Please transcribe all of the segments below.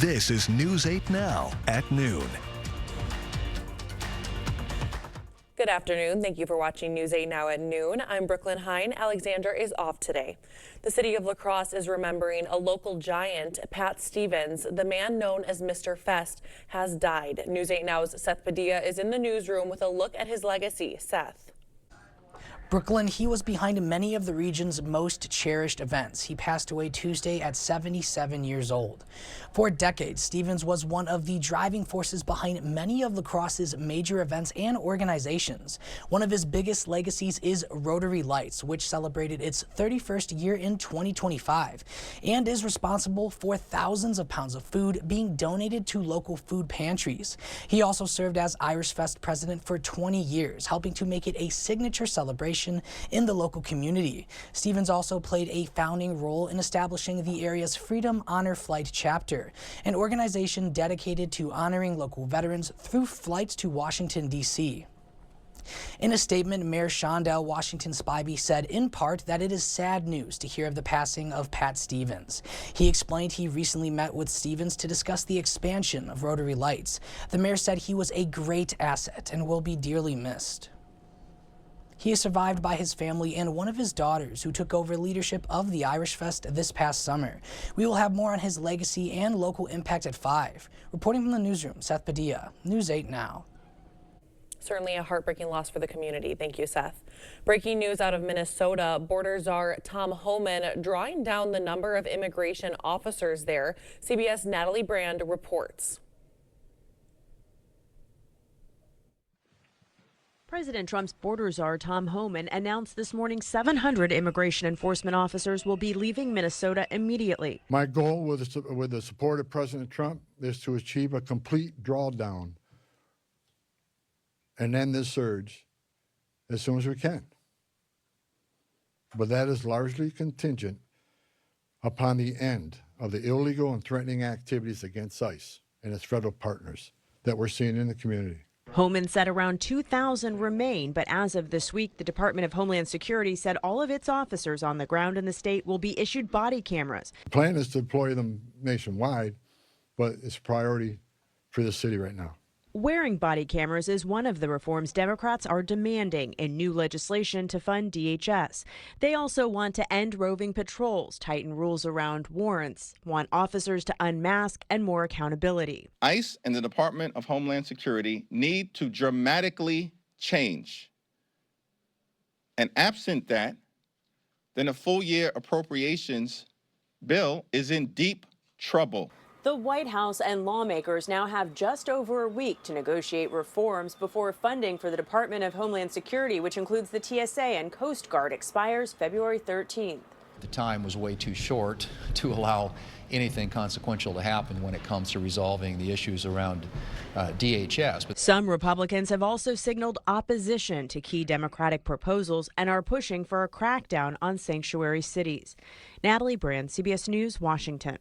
This is News 8 Now at noon. Good afternoon. Thank you for watching News 8 Now at noon. I'm Brooklyn Hine. Alexander is off today. The city of La Crosse is remembering a local giant, Pat Stevens. The man known as Mr. Fest has died. News 8 Now's Seth Padilla is in the newsroom with a look at his legacy. Seth. Brooklyn, he was behind many of the region's most cherished events. He passed away Tuesday at 77 years old. For decades, Stevens was one of the driving forces behind many of La Crosse's major events and organizations. One of his biggest legacies is Rotary Lights, which celebrated its 31st year in 2025 and is responsible for thousands of pounds of food being donated to local food pantries. He also served as Irish Fest president for 20 years, helping to make it a signature celebration in the local community. Stevens also played a founding role in establishing the area's Freedom Honor Flight chapter, an organization dedicated to honoring local veterans through flights to Washington, D.C. In a statement, Mayor Shondell Washington Spivey said in part that it is sad news to hear of the passing of Pat Stevens. He explained he recently met with Stevens to discuss the expansion of Rotary Lights. The mayor said he was a great asset and will be dearly missed. He is survived by his family and one of his daughters, who took over leadership of the Irish Fest this past summer. We will have more on his legacy and local impact at 5. Reporting from the newsroom, Seth Padilla, News 8 Now. Certainly a heartbreaking loss for the community. Thank you, Seth. Breaking news out of Minnesota, border czar Tom Homan drawing down the number of immigration officers there. CBS Natalie Brand reports. President Trump's border czar Tom Homan announced this morning 700 immigration enforcement officers will be leaving Minnesota immediately. My goal with the support of President Trump is to achieve a complete drawdown and end this surge as soon as we can. But that is largely contingent upon the end of the illegal and threatening activities against ICE and its federal partners that we're seeing in the community. Homan said around 2,000 remain, but as of this week, the Department of Homeland Security said all of its officers on the ground in the state will be issued body cameras. The plan is to deploy them nationwide, but it's a priority for the city right now. Wearing body cameras is one of the reforms Democrats are demanding in new legislation to fund DHS. They also want to end roving patrols, tighten rules around warrants, want officers to unmask, and more accountability. ICE and the Department of Homeland Security need to dramatically change. And absent that, then a full-year appropriations bill is in deep trouble. The White House and lawmakers now have just over a week to negotiate reforms before funding for the Department of Homeland Security, which includes the TSA and Coast Guard, expires February 13th. The time was way too short to allow anything consequential to happen when it comes to resolving the issues around DHS. But some Republicans have also signaled opposition to key Democratic proposals and are pushing for a crackdown on sanctuary cities. Natalie Brand, CBS News, Washington.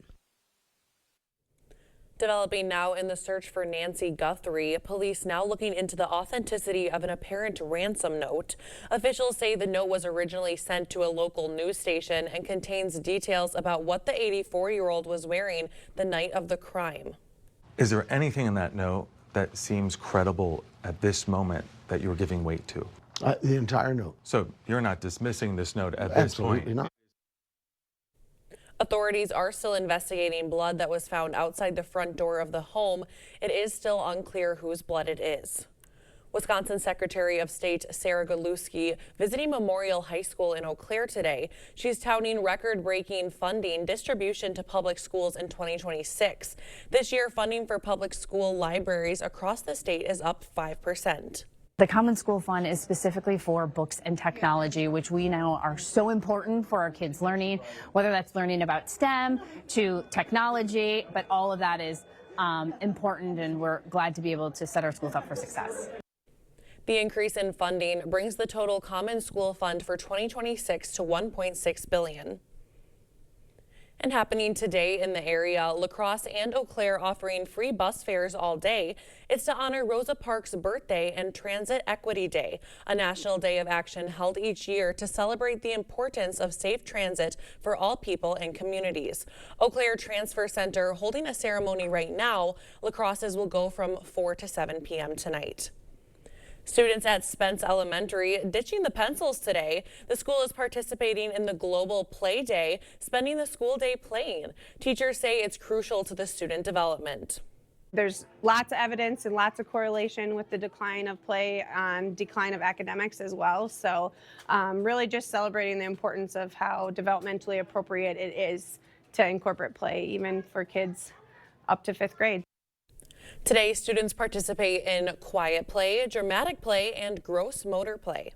Developing now in the search for Nancy Guthrie, police now looking into the authenticity of an apparent ransom note. Officials say the note was originally sent to a local news station and contains details about what the 84-year-old was wearing the night of the crime. Is there anything in that note that seems credible at this moment that you're giving weight to? The entire note. So you're not dismissing this note at this point? Absolutely not. Authorities are still investigating blood that was found outside the front door of the home. It is still unclear whose blood it is. Wisconsin Secretary of State Sarah Galuski visiting Memorial High School in Eau Claire today. She's touting record-breaking funding distribution to public schools in 2026. This year, funding for public school libraries across the state is up 5%. The Common School Fund is specifically for books and technology, which we know are so important for our kids' learning, whether that's learning about STEM to technology, but all of that is important, and we're glad to be able to set our schools up for success. The increase in funding brings the total Common School Fund for 2026 to $1.6 billion. And happening today in the area, La Crosse and Eau Claire offering free bus fares all day. It's to honor Rosa Parks' birthday and Transit Equity Day, a national day of action held each year to celebrate the importance of safe transit for all people and communities. Eau Claire Transfer Center holding a ceremony right now. La Crosse's will go from 4 to 7 p.m. tonight. Students at Spence Elementary ditching the pencils today. The school is participating in the Global Play Day, spending the school day playing. Teachers say it's crucial to the student development. There's lots of evidence and lots of correlation with the decline of play, decline of academics as well. So really just celebrating the importance of how developmentally appropriate it is to incorporate play, even for kids up to 5th grade. Today, students participate in quiet play, dramatic play, and gross motor play.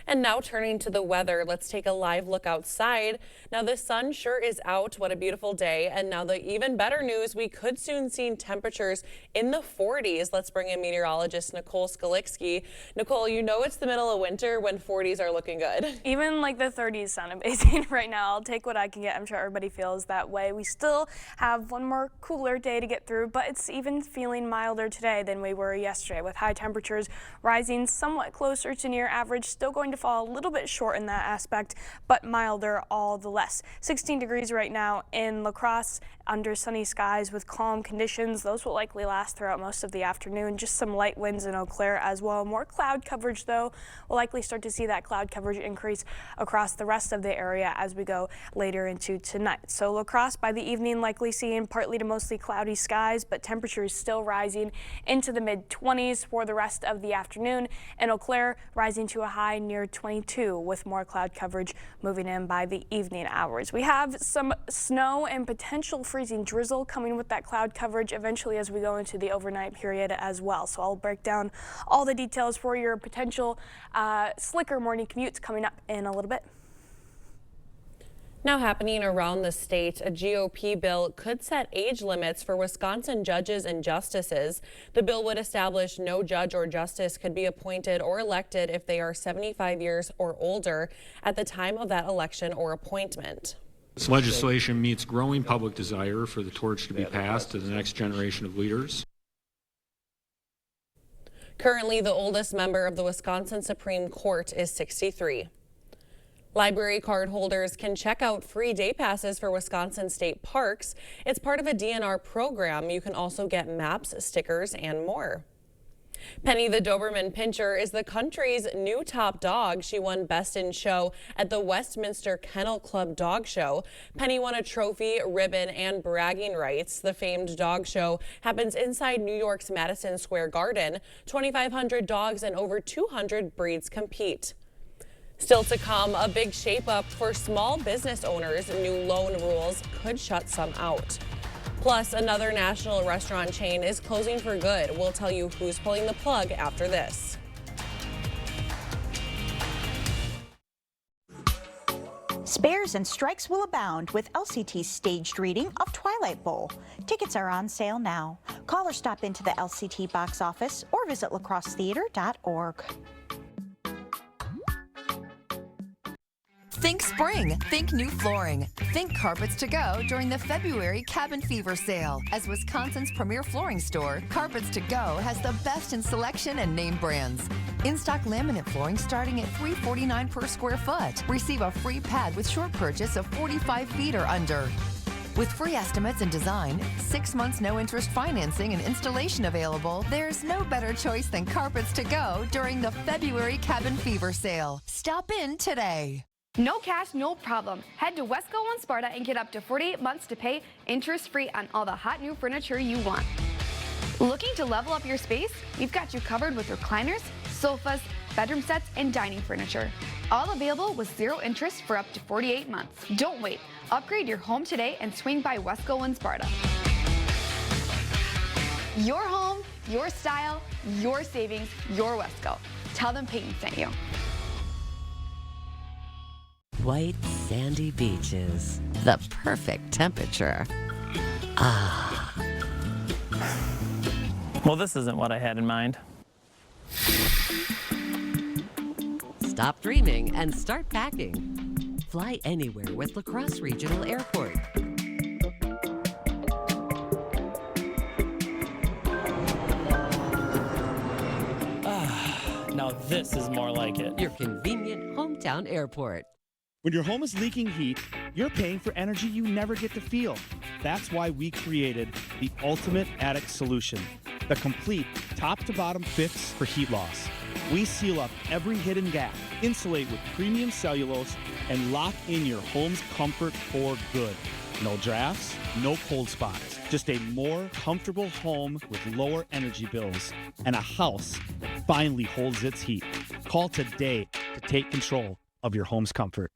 And now turning to the weather, let's take a live look outside. Now the sun sure is out. What a beautiful day. And now the even better news, we could soon see temperatures in the 40s. Let's bring in meteorologist Nicole Skalicki. Nicole, you know it's the middle of winter when 40s are looking good. Even like the 30s sound amazing right now. I'll take what I can get. I'm sure everybody feels that way. We still have one more cooler day to get through, but it's even feeling milder today than we were yesterday, with high temperatures rising somewhat closer to near average, still going to fall a little bit short in that aspect, but milder all the less. 16 degrees right now in La Crosse under sunny skies with calm conditions. Those will likely last throughout most of the afternoon. Just some light winds in Eau Claire as well. More cloud coverage though. We'll likely start to see that cloud coverage increase across the rest of the area as we go later into tonight. So La Crosse by the evening likely seeing partly to mostly cloudy skies, but temperatures still rising into the mid-20s for the rest of the afternoon. And Eau Claire rising to a high near 22 with more cloud coverage moving in by the evening hours. We have some snow and potential freezing drizzle coming with that cloud coverage eventually as we go into the overnight period as well. So I'll break down all the details for your potential slicker morning commutes coming up in a little bit. Now happening around the state, a GOP bill could set age limits for Wisconsin judges and justices. The bill would establish no judge or justice could be appointed or elected if they are 75 years or older at the time of that election or appointment. This legislation meets growing public desire for the torch to be passed to the next generation of leaders. Currently, the oldest member of the Wisconsin Supreme Court is 63. Library card holders can check out free day passes for Wisconsin state parks. It's part of a DNR program. You can also get maps, stickers, and more. Penny the Doberman Pinscher is the country's new top dog. She won Best in Show at the Westminster Kennel Club Dog Show. Penny won a trophy, ribbon, and bragging rights. The famed dog show happens inside New York's Madison Square Garden. 2,500 dogs and over 200 breeds compete. Still to come, a big shape-up for small business owners. New loan rules could shut some out. Plus, another national restaurant chain is closing for good. We'll tell you who's pulling the plug after this. Spares and strikes will abound with LCT's staged reading of Twilight Bowl. Tickets are on sale now. Call or stop into the LCT box office or visit lacrossetheater.org. Think spring, think new flooring, think Carpets to Go during the February Cabin Fever sale. As Wisconsin's premier flooring store, Carpets to Go has the best in selection and name brands. In-stock laminate flooring starting at $349 per square foot. Receive a free pad with short purchase of 45 feet or under. With free estimates and design, 6 months no interest financing and installation available, there's no better choice than Carpets to Go during the February Cabin Fever sale. Stop in today. No cash, no problem. Head to Wesco on Sparta and get up to 48 months to pay interest-free on all the hot new furniture you want. Looking to level up your space? We've got you covered with recliners, sofas, bedroom sets, and dining furniture. All available with zero interest for up to 48 months. Don't wait. Upgrade your home today and swing by Wesco in Sparta. Your home, your style, your savings, your Wesco. Tell them Peyton sent you. White, sandy beaches, the perfect temperature. Ah. Well, this isn't what I had in mind. Stop dreaming and start packing. Fly anywhere with La Crosse Regional Airport. This is more like it. Your convenient hometown airport. When your home is leaking heat, you're paying for energy you never get to feel. That's why we created the ultimate attic solution, the complete top-to-bottom fix for heat loss. We seal up every hidden gap, insulate with premium cellulose, and lock in your home's comfort for good. No drafts, no cold spots, just a more comfortable home with lower energy bills and a house that finally holds its heat. Call today to take control of your home's comfort.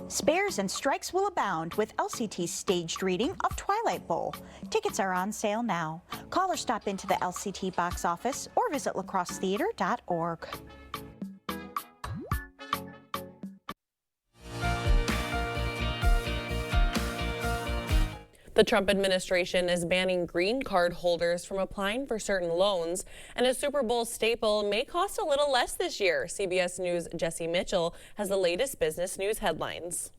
Spares and strikes will abound with LCT's staged reading of Twilight Bowl. Tickets are on sale now. Call or stop into the LCT box office or visit lacrossetheater.org. The Trump administration is banning green card holders from applying for certain loans, and a Super Bowl staple may cost a little less this year. CBS News' Jesse Mitchell has the latest business news headlines.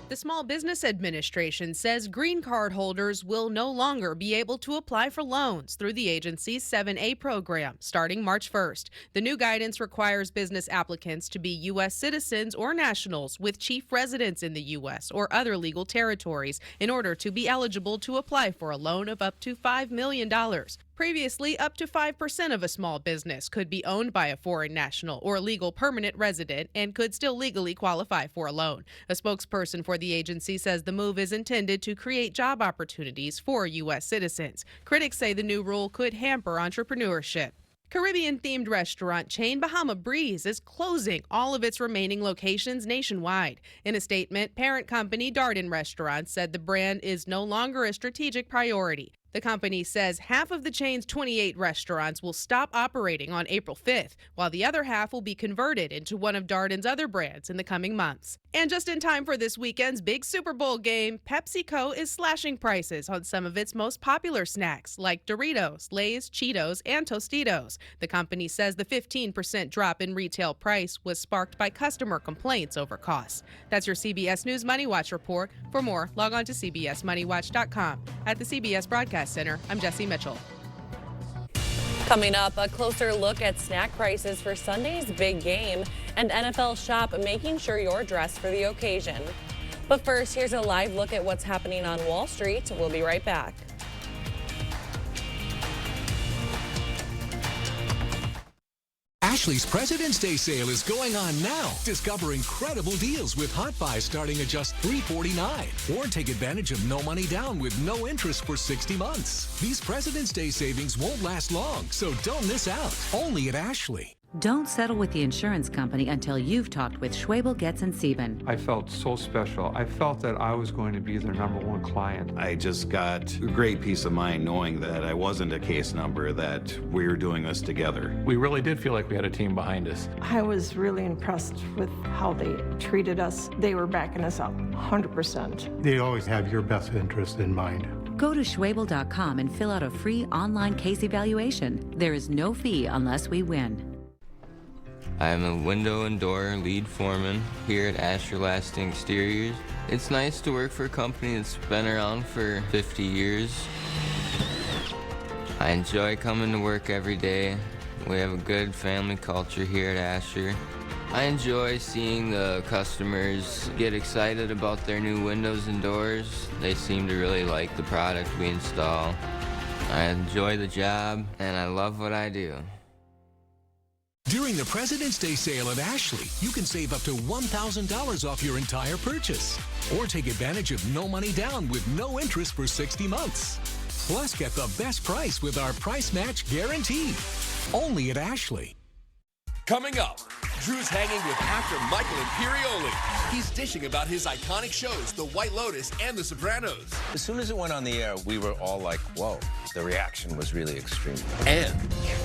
The Small Business Administration says green card holders will no longer be able to apply for loans through the agency's 7A program starting March 1st. The new guidance requires business applicants to be U.S. citizens or nationals with chief residence in the U.S. or other legal territories in order to be eligible to apply for a loan of up to $5 million. Previously, up to 5% of a small business could be owned by a foreign national or legal permanent resident and could still legally qualify for a loan. A spokesperson for the agency says the move is intended to create job opportunities for U.S. citizens. Critics say the new rule could hamper entrepreneurship. Caribbean-themed restaurant chain Bahama Breeze is closing all of its remaining locations nationwide. In a statement, parent company Darden Restaurants said the brand is no longer a strategic priority. The company says half of the chain's 28 restaurants will stop operating on April 5th, while the other half will be converted into one of Darden's other brands in the coming months. And just in time for this weekend's big Super Bowl game, PepsiCo is slashing prices on some of its most popular snacks, like Doritos, Lay's, Cheetos, and Tostitos. The company says the 15% drop in retail price was sparked by customer complaints over costs. That's your CBS News Money Watch report. For more, log on to cbsmoneywatch.com. At the CBS Broadcast Center, I'm Jesse Mitchell. Coming up, a closer look at snack prices for Sunday's big game and NFL Shop, making sure you're dressed for the occasion. But first, here's a live look at what's happening on Wall Street. We'll be right back. Ashley's President's Day sale is going on now. Discover incredible deals with Hot Buy starting at just $349. Or take advantage of no money down with no interest for 60 months. These President's Day savings won't last long, so don't miss out. Only at Ashley. Don't settle with the insurance company until you've talked with Schwabel, Getz, and Sieben. I felt so special. I felt that I was going to be their #1 client. I just got a great peace of mind knowing that I wasn't a case number, that we were doing this together. We really did feel like we had a team behind us. I was really impressed with how they treated us. They were backing us up 100%. They always have your best interest in mind. Go to Schwabel.com and fill out a free online case evaluation. There is no fee unless we win. I'm a window and door lead foreman here at Asher Lasting Exteriors. It's nice to work for a company that's been around for 50 years. I enjoy coming to work every day. We have a good family culture here at Asher. I enjoy seeing the customers get excited about their new windows and doors. They seem to really like the product we install. I enjoy the job and I love what I do. During the President's Day sale at Ashley, you can save up to $1,000 off your entire purchase. Or take advantage of no money down with no interest for 60 months. Plus, get the best price with our price match guarantee. Only at Ashley. Coming up, Drew's hanging with actor Michael Imperioli. He's dishing about his iconic shows, The White Lotus and The Sopranos. As soon as it went on the air, we were all like, whoa. The reaction was really extreme. And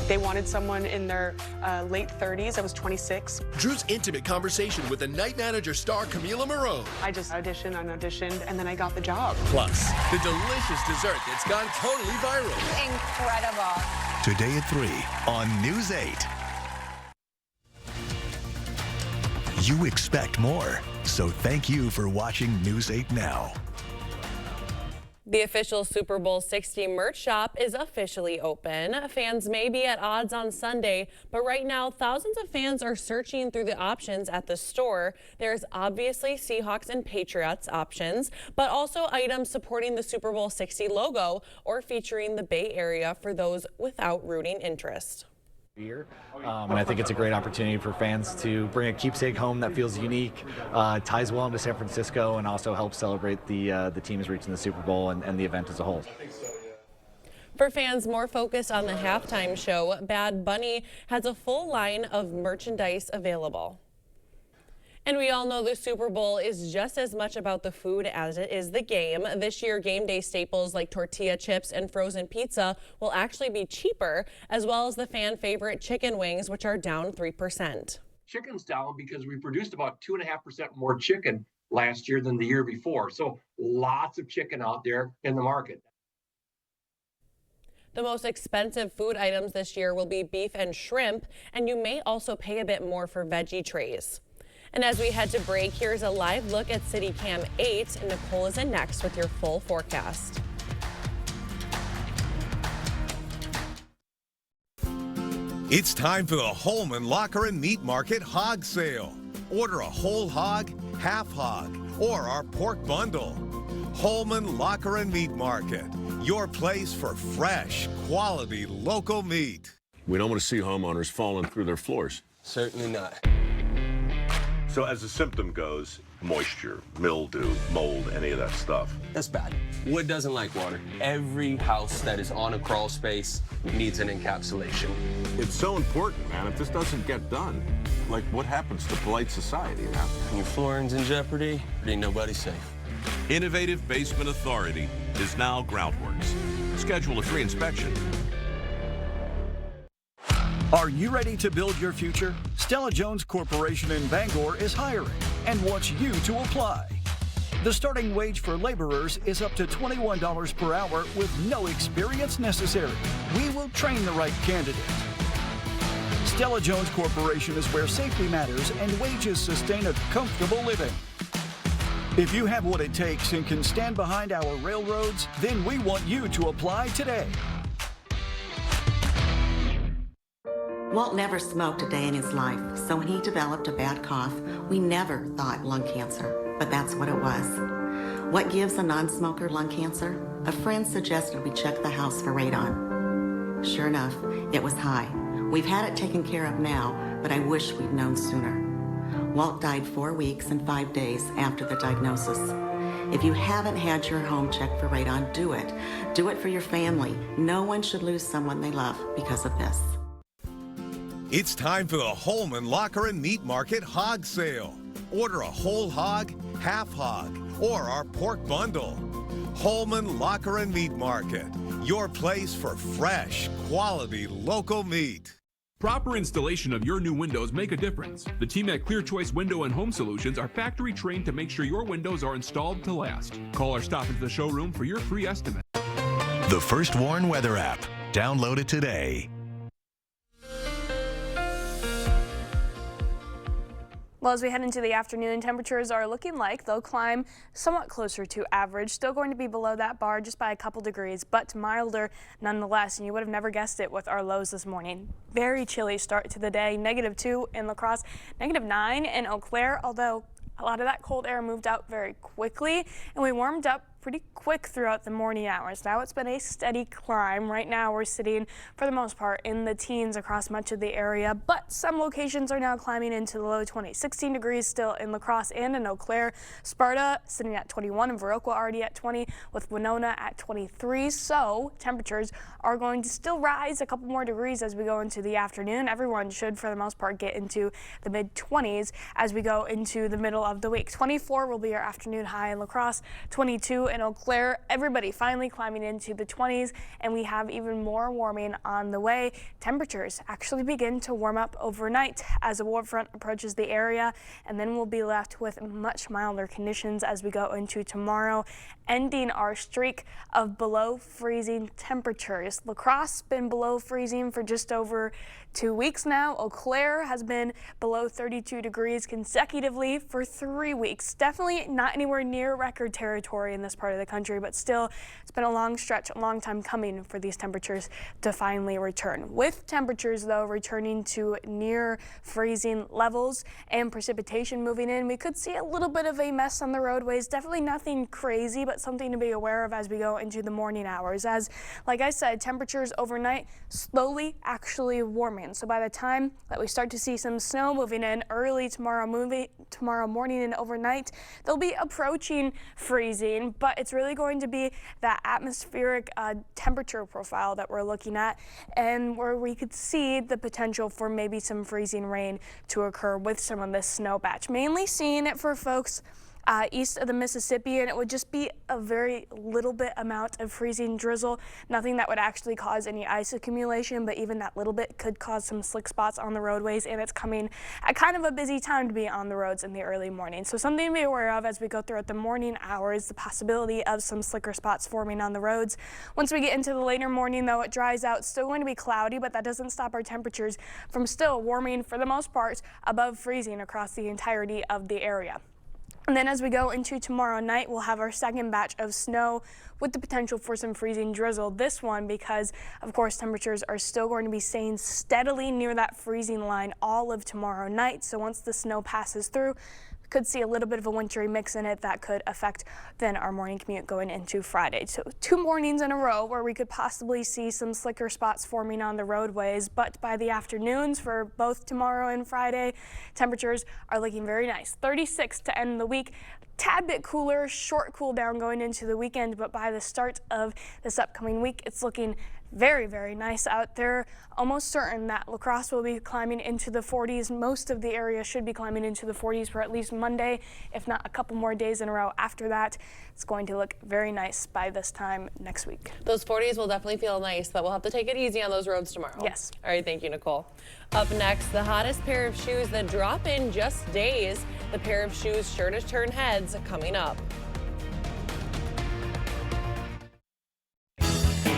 they wanted someone in their late 30s. I was 26. Drew's intimate conversation with the Night Manager star Camila Morrone. I just auditioned and auditioned, and then I got the job. Plus, the delicious dessert that's gone totally viral. Incredible. Today at 3 on News 8. You expect more, so thank you for watching News 8 Now. The official Super Bowl 60 merch shop is officially open. Fans may be at odds on Sunday, but right now thousands of fans are searching through the options at the store. There's obviously Seahawks and Patriots options, but also items supporting the Super Bowl 60 logo or featuring the Bay Area for those without rooting interest. And I think it's a great opportunity for fans to bring a keepsake home that feels unique, ties well into San Francisco, and also helps celebrate the teams reaching the Super Bowl and the event as a whole. For fans more focused on the halftime show, Bad Bunny has a full line of merchandise available. And we all know the Super Bowl is just as much about the food as it is the game. This year, game day staples like tortilla chips and frozen pizza will actually be cheaper, as well as the fan favorite chicken wings, which are down 3%. Chicken's down because we produced about 2.5% more chicken last year than the year before. So lots of chicken out there in the market. The most expensive food items this year will be beef and shrimp, and you may also pay a bit more for veggie trays. And as we head to break, here's a live look at City Cam 8. And Nicole is in next with your full forecast. It's time for the Holman Locker and Meat Market Hog Sale. Order a whole hog, half hog, or our pork bundle. Holman Locker and Meat Market, your place for fresh, quality, local meat. We don't want to see homeowners falling through their floors. Certainly not. So as the symptom goes, moisture, mildew, mold, any of that stuff. That's bad. Wood doesn't like water. Every house that is on a crawl space needs an encapsulation. It's so important, man. If this doesn't get done, like what happens to polite society now? When your flooring's in jeopardy, ain't nobody safe. Innovative Basement Authority is now Groundworks. Schedule a free inspection. Are you ready to build your future? Stella Jones Corporation in Bangor is hiring and wants you to apply. The starting wage for laborers is up to $21 per hour with no experience necessary. We will train the right candidate. Stella Jones Corporation is where safety matters and wages sustain a comfortable living. If you have what it takes and can stand behind our railroads, then we want you to apply today. Walt never smoked a day in his life, so when he developed a bad cough, we never thought lung cancer, but that's what it was. What gives a non-smoker lung cancer? A friend suggested we check the house for radon. Sure enough, it was high. We've had it taken care of now, but I wish we'd known sooner. Walt died 4 weeks and 5 days after the diagnosis. If you haven't had your home checked for radon, do it. Do it for your family. No one should lose someone they love because of this. It's time for the Holman Locker and Meat Market Hog Sale. Order a whole hog, half hog, or our pork bundle. Holman Locker and Meat Market, your place for fresh, quality, local meat. Proper installation of your new windows make a difference. The team at Clear Choice Window and Home Solutions are factory trained to make sure your windows are installed to last. Call or stop into the showroom for your free estimate. The First Warn Weather app. Download it today. Well, as we head into the afternoon, temperatures are looking like they'll climb somewhat closer to average. Still going to be below that bar just by a couple degrees, but milder nonetheless. And you would have never guessed it with our lows this morning. Very chilly start to the day. -2 in La Crosse, -9 in Eau Claire, although a lot of that cold air moved out very quickly, and we warmed up pretty quick throughout the morning hours. Now it's been a steady climb. Right now we're sitting, for the most part, in the teens across much of the area, but some locations are now climbing into the low 20s. 16 degrees still in La Crosse and in Eau Claire. Sparta sitting at 21 and Viroqua already at 20, with Winona at 23. So temperatures are going to still rise a couple more degrees as we go into the afternoon. Everyone should, for the most part, get into the mid-20s as we go into the middle of the week. 24 will be our afternoon high in La Crosse, 22 in Eau Claire. Everybody finally climbing into the 20s, and we have even more warming on the way. Temperatures actually begin to warm up overnight as a warm front approaches the area, and then we'll be left with much milder conditions as we go into tomorrow, ending our streak of below freezing temperatures. La Crosse been below freezing for just over 2 weeks now. Eau Claire has been below 32 degrees consecutively for 3 weeks. Definitely not anywhere near record territory in this part of the country, but still it's been a long stretch, a long time coming for these temperatures to finally return. With temperatures though returning to near freezing levels and precipitation moving in, we could see a little bit of a mess on the roadways. Definitely nothing crazy, but something to be aware of as we go into the morning hours. As, like I said, temperatures overnight slowly actually warming. So by the time that we start to see some snow moving in early tomorrow morning and overnight, they'll be approaching freezing, but it's really going to be that atmospheric temperature profile that we're looking at, and where we could see the potential for maybe some freezing rain to occur with some of this snow batch. Mainly seeing it for folks east of the Mississippi, and it would just be a very little bit amount of freezing drizzle. Nothing that would actually cause any ice accumulation, but even that little bit could cause some slick spots on the roadways, and it's coming at kind of a busy time to be on the roads in the early morning. So something to be aware of as we go throughout the morning hours, the possibility of some slicker spots forming on the roads. Once we get into the later morning though, it dries out. Still going to be cloudy, but that doesn't stop our temperatures from still warming for the most part above freezing across the entirety of the area. And then as we go into tomorrow night, we'll have our second batch of snow with the potential for some freezing drizzle. This one because, of course, temperatures are still going to be staying steadily near that freezing line all of tomorrow night. So once the snow passes through, could see a little bit of a wintry mix in it that could affect then our morning commute going into Friday. So 2 mornings in a row where we could possibly see some slicker spots forming on the roadways, but by the afternoons for both tomorrow and Friday, temperatures are looking very nice. 36 to end the week. Tad bit cooler, short cool down going into the weekend, but by the start of this upcoming week, it's looking very, very nice out there. Almost certain that La Crosse will be climbing into the 40s. Most of the area should be climbing into the 40s for at least Monday, if not a couple more days in a row after that. It's going to look very nice by this time next week. Those 40s will definitely feel nice, but we'll have to take it easy on those roads tomorrow. Yes. All right, thank you, Nicole. Up next, the hottest pair of shoes that drop in just days. The pair of shoes sure to turn heads coming up.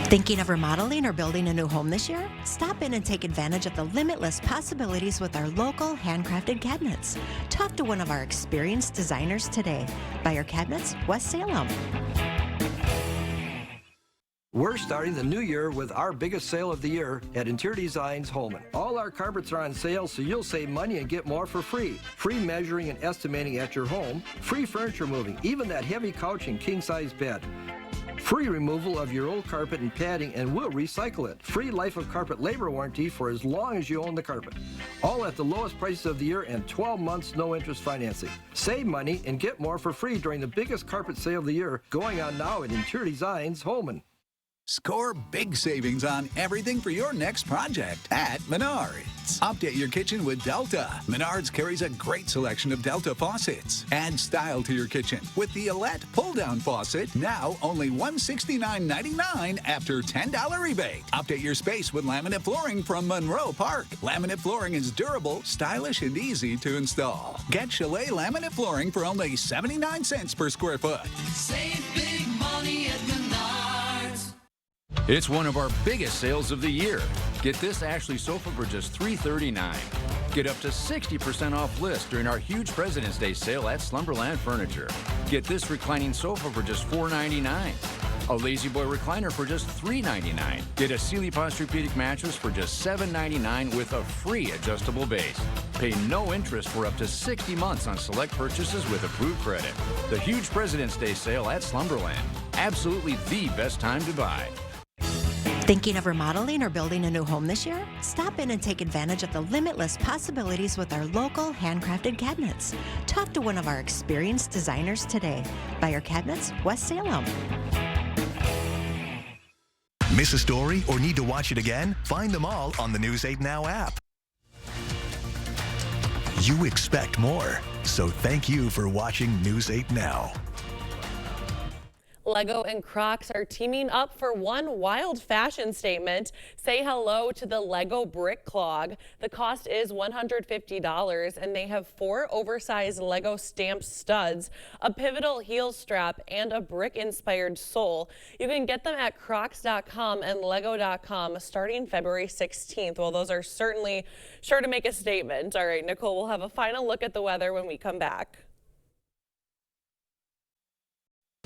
Thinking of remodeling or building a new home this year? Stop in and take advantage of the limitless possibilities with our local handcrafted cabinets. Talk to one of our experienced designers today. Buyer Cabinets, West Salem. We're starting the new year with our biggest sale of the year at Interior Designs Holman. All our carpets are on sale, so you'll save money and get more for free. Free measuring and estimating at your home. Free furniture moving, even that heavy couch and king-size bed. Free removal of your old carpet and padding, and we'll recycle it. Free life of carpet labor warranty for as long as you own the carpet. All at the lowest prices of the year and 12 months no interest financing. Save money and get more for free during the biggest carpet sale of the year going on now at Interior Designs Holman. Score big savings on everything for your next project at Menards. Update your kitchen with Delta. Menards carries a great selection of Delta faucets. Add style to your kitchen with the Alette pull-down faucet, now only $169.99 after $10 rebate. Update your space with laminate flooring from Monroe Park. Laminate flooring is durable, stylish, and easy to install. Get Chalet laminate flooring for only 79 cents per square foot. Save big money at Menards. It's one of our biggest sales of the year. Get this Ashley sofa for just $339. Get up to 60% off list during our huge President's Day sale at Slumberland Furniture. Get this reclining sofa for just $499. A Lazy Boy recliner for just $399. Get a Sealy Posturepedic mattress for just $799 with a free adjustable base. Pay no interest for up to 60 months on select purchases with approved credit. The huge President's Day sale at Slumberland. Absolutely the best time to buy. Thinking of remodeling or building a new home this year? Stop in and take advantage of the limitless possibilities with our local handcrafted cabinets. Talk to one of our experienced designers today. Buyer Cabinets, West Salem. Miss a story or need to watch it again? Find them all on the News 8 Now app. You expect more, so thank you for watching News 8 Now. Lego and Crocs are teaming up for one wild fashion statement. Say hello to the Lego Brick Clog. The cost is $150, and they have 4 oversized Lego stamped studs, a pivotal heel strap, and a brick-inspired sole. You can get them at crocs.com and lego.com starting February 16th. Well, those are certainly sure to make a statement. All right, Nicole, we'll have a final look at the weather when we come back.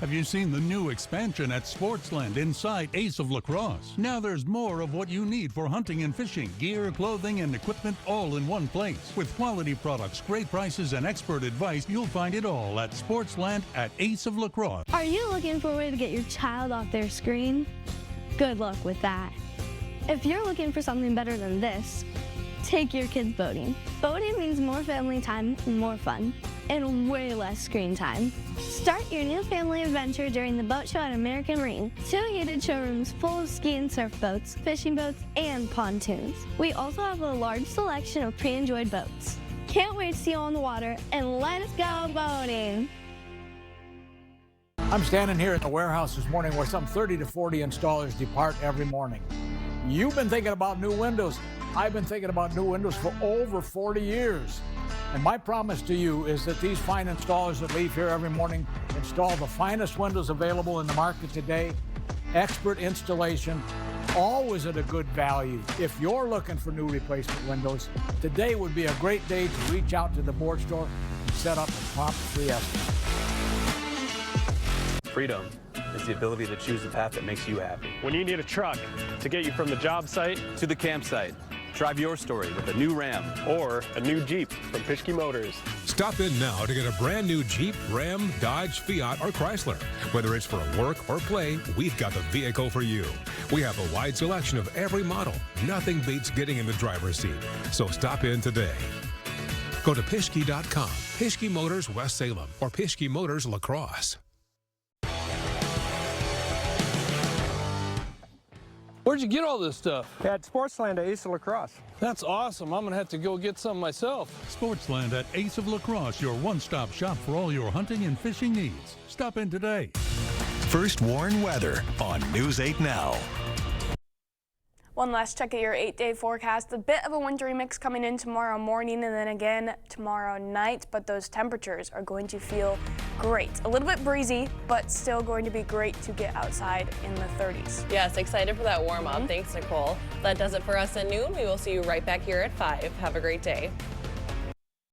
Have you seen the new expansion at Sportsland inside Ace of La Crosse? Now there's more of what you need for hunting and fishing, gear, clothing, and equipment all in one place. With quality products, great prices, and expert advice, you'll find it all at Sportsland at Ace of La Crosse. Are you looking for a way to get your child off their screen? Good luck with that. If you're looking for something better than this, take your kids boating. Boating means more family time, more fun, and way less screen time. Start your new family adventure during the boat show at American Marine. 2 heated showrooms full of ski and surf boats, fishing boats, and pontoons. We also have a large selection of pre-enjoyed boats. Can't wait to see you on the water, and let's go boating! I'm standing here at the warehouse this morning where some 30 to 40 installers depart every morning. You've been thinking about new windows. I've been thinking about new windows for over 40 years. And my promise to you is that these fine installers that leave here every morning install the finest windows available in the market today, expert installation, always at a good value. If you're looking for new replacement windows, today would be a great day to reach out to the board store and set up a prompt free estimate. Freedom is the ability to choose the path that makes you happy. When you need a truck to get you from the job site to the campsite, drive your story with a new Ram or a new Jeep from Pischke Motors. Stop in now to get a brand new Jeep, Ram, Dodge, Fiat, or Chrysler. Whether it's for work or play, we've got the vehicle for you. We have a wide selection of every model. Nothing beats getting in the driver's seat. So stop in today. Go to Pischke.com, Pischke Motors West Salem, or Pischke Motors La Crosse. Where'd you get all this stuff? At Sportsland at Ace of La Crosse. That's awesome. I'm going to have to go get some myself. Sportsland at Ace of La Crosse, your one-stop shop for all your hunting and fishing needs. Stop in today. First Warn Weather on News 8 Now. One last check at your 8-day forecast. A bit of a wintry mix coming in tomorrow morning and then again tomorrow night, but those temperatures are going to feel great. A little bit breezy, but still going to be great to get outside in the 30s. Yes, excited for that warm up. Thanks, Nicole. That does it for us at noon. We will see you right back here at 5. Have a great day.